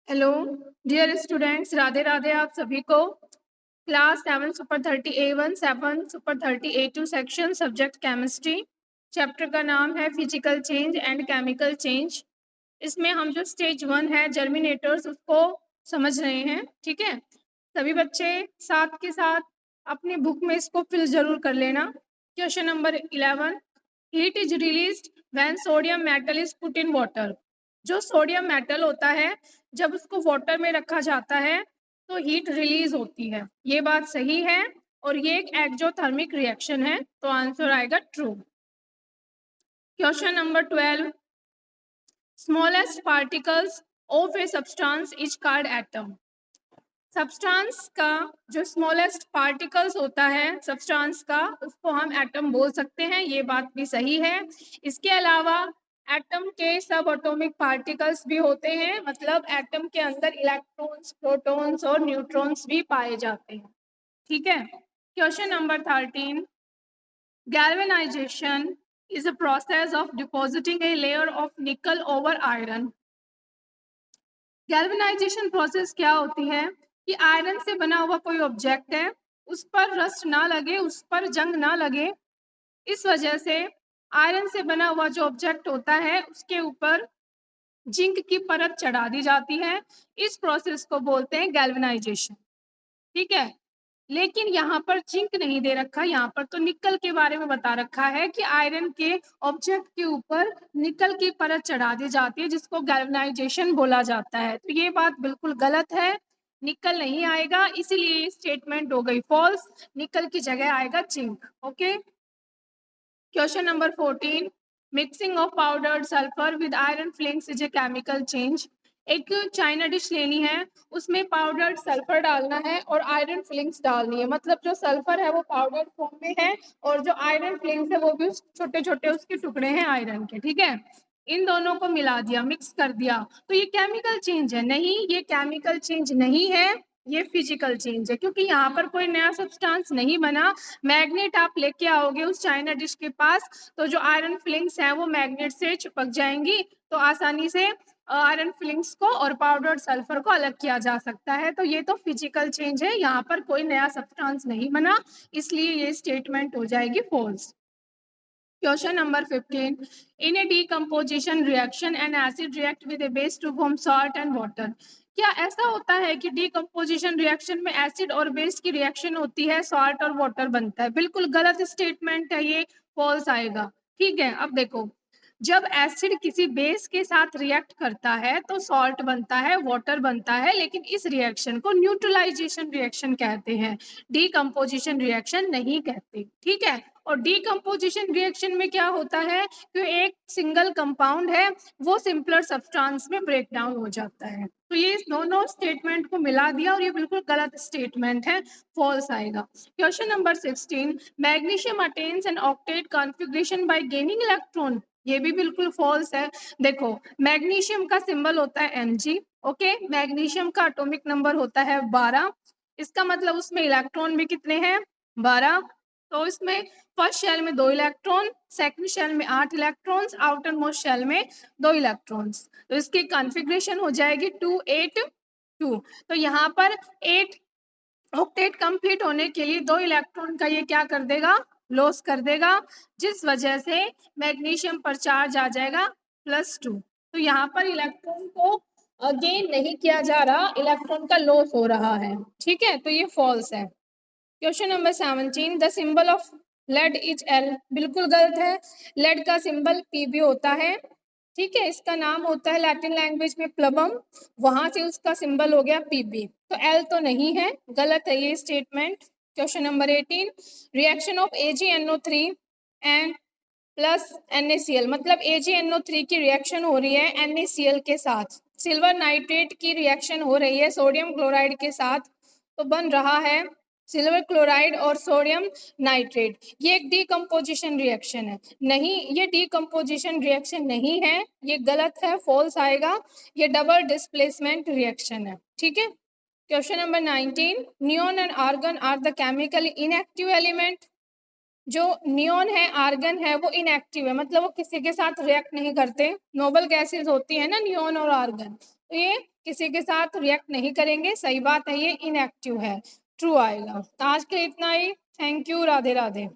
Hello dear students, Radhe Radhe आप सभी को। Class 7 super 30A1 7 super 30A2 section subject chemistry. Chapter का नाम है physical change and chemical change. इसमें हम जो स्टेज 1 है जर्मिनेटर्स उसको समझ रहे हैं। ठीक है, सभी बच्चे साथ के साथ अपनी बुक में इसको फिल जरूर कर लेना। Question number 11, heat is released when sodium metal is put in water. जो सोडियम मेटल होता है जब उसको वाटर में रखा जाता है तो हीट रिलीज होती है। ये बात सही है और ये एक एक्सोथर्मिक रिएक्शन है, तो आंसर आएगा true. Question number 12, smallest particles of a substance is called atom. Substance का जो स्मॉलेस्ट पार्टिकल्स होता है सब्सटेंस का, उसको हम एटम बोल सकते हैं। ये बात भी सही है। इसके अलावा एटम के सब एटॉमिक पार्टिकल्स भी होते हैं, मतलब एटम के अंदर इलेक्ट्रॉन्स, प्रोटॉन्स और न्यूट्रॉन्स भी पाए जाते हैं। ठीक है, question number 13, galvanisation is a process of depositing a layer of nickel over iron. Galvanisation process क्या होती है कि आयरन से बना हुआ कोई ऑब्जेक्ट है, उस पर रस्ट ना लगे, उस पर जंग ना लगे, इस वजह से आयरन से बना हुआ जो ऑब्जेक्ट होता है उसके ऊपर जिंक की परत चढ़ा दी जाती है। इस प्रोसेस को बोलते हैं गैल्वेनाइजेशन। ठीक है, लेकिन यहाँ पर जिंक नहीं दे रखा, यहाँ पर तो निकल के बारे में बता रखा है कि आयरन के ऑब्जेक्ट के ऊपर निकल की परत चढ़ा दी जाती है, जिसको गैल्वेनाइजेशन बोला जाता है। तो ये बात बिल्कुल गलत है, निकल नहीं आएगा, इसीलिए ये स्टेटमेंट हो गई फॉल्स। निकल की जगह आएगा zinc. Okay, question number 14, mixing of powdered sulphur with iron filings is a chemical change. एक चाइना डिश लेनी है, उसमें पाउडर्ड सल्फर डालना है और आयरन फिलिंग्स डालनी है। मतलब जो सल्फर है वो पाउडर फॉर्म में है और जो आयरन फिलिंग्स है वो भी छोटे छोटे उसके टुकड़े हैं आयरन के। ठीक है, इन दोनों को मिला दिया, मिक्स कर दिया, तो ये केमिकल चेंज है? नहीं, ये केमिकल चेंज नहीं है, ये फिजिकल चेंज है, क्योंकि यहाँ पर कोई नया सब्सटेंस नहीं बना। मैग्नेट आप लेके आओगे उस चाइना डिश के पास, तो जो आयरन फिलिंग्स हैं वो मैग्नेट से चिपक जाएंगी, तो आसानी से आयरन फिलिंग्स को और पाउडर्ड सल्फर को अलग किया जा सकता है। तो ये तो फिजिकल चेंज है, यहाँ पर कोई नया सब्सटेंस नहीं बना, इसलिए ये स्टेटमेंट हो जाएगी false. Question number 15. In a decomposition reaction, an acid react with a base to form salt and water. क्या ऐसा होता है कि डिकम्पोजिशन रिएक्शन में एसिड और बेस की रिएक्शन होती है, सॉल्ट और वाटर बनता है? बिल्कुल गलत स्टेटमेंट है, ये फॉल्स आएगा। ठीक है, अब देखो, जब एसिड किसी बेस के साथ रिएक्ट करता है तो सॉल्ट बनता है, वाटर बनता है, लेकिन इस रिएक्शन को न्यूट्रलाइजेशन रिएक्शन कहते हैं, डिकम्पोजिशन रिएक्शन नहीं कहते। ठीक है, और डिकम्पोजिशन रिएक्शन में क्या होता है कि एक सिंगल कंपाउंड है वो सिंपलर सब्सटेंस में ब्रेक डाउन हो जाता है। तो ये इस दोनों स्टेटमेंट को मिला दिया और ये बिल्कुल गलत स्टेटमेंट है, फॉल्स आएगा। Question number 16, magnesium attains an octet configuration by gaining electron. ये भी बिल्कुल फॉल्स है। देखो, मैग्नीशियम का सिंबल होता है Mg। ओके, मैग्नीशियम का एटॉमिक नंबर होता है 12। इसका मतलब उसमें इलेक्ट्रॉन भी कितने हैं? 12। तो इसमें फर्स्ट शेल में 2 इलेक्ट्रॉन, सेकंड शेल में 8 इलेक्ट्रॉन्स, आउटर मोस्ट शेल में 2 इलेक्ट्रॉन्स। तो इसकी कॉन्फ़िगरेशन हो जाएगी 282। तो यहाँ पर 8 ऑक्टेट कंप्लीट होने के लिए 2 इलेक्ट्रॉन का ये क्या कर देगा? लॉस कर देगा, जिस वजह से मैग्नीशियम पर चार्ज आ जाएगा +2। तो यहाँ पर इलेक्ट्रॉन को गेन नहीं किया जा रहा, इलेक्ट्रॉन का लॉस हो रहा है। ठीक है, तो ये फॉल्स है। Question number 17, the symbol of lead is L। बिल्कुल गलत है, लेड का सिंबल Pb होता है। ठीक है, इसका नाम होता है लैटिन लैंग्वेज में प्लबम, वहां से उसका सिंबल हो गया Pb, तो L तो नहीं है, गलत है ये statement. Question number 18, reaction of AgNO3 and plus NaCl, मतलब AgNO3 की रिएक्शन हो रही है NaCl के साथ, सिल्वर नाइट्रेट की रिएक्शन हो रही है सोडियम क्लोराइड के साथ, तो बन रहा है सिल्वर क्लोराइड और सोडियम नाइट्रेट। ये एक डिकम्पोजिशन रिएक्शन है? नहीं, ये डिकम्पोजिशन रिएक्शन नहीं है, ये गलत है, फॉल्स आएगा। ये डबल डिस्प्लेसमेंट रिएक्शन है। ठीक है, question number 19, neon and argon are the chemically inactive element. जो नियॉन है, आर्गन है, वो इनएक्टिव है, मतलब वो किसी के साथ रिएक्ट नहीं करते। नोबल गैसेस होती है ना, नियॉन और आर्गन, तो ये किसी के साथ रिएक्ट नहीं करेंगे, सही बात है, ये इनएक्टिव है, ट्रू आएगा। आज के लिए इतना ही। Thank you, Radhe Radhe.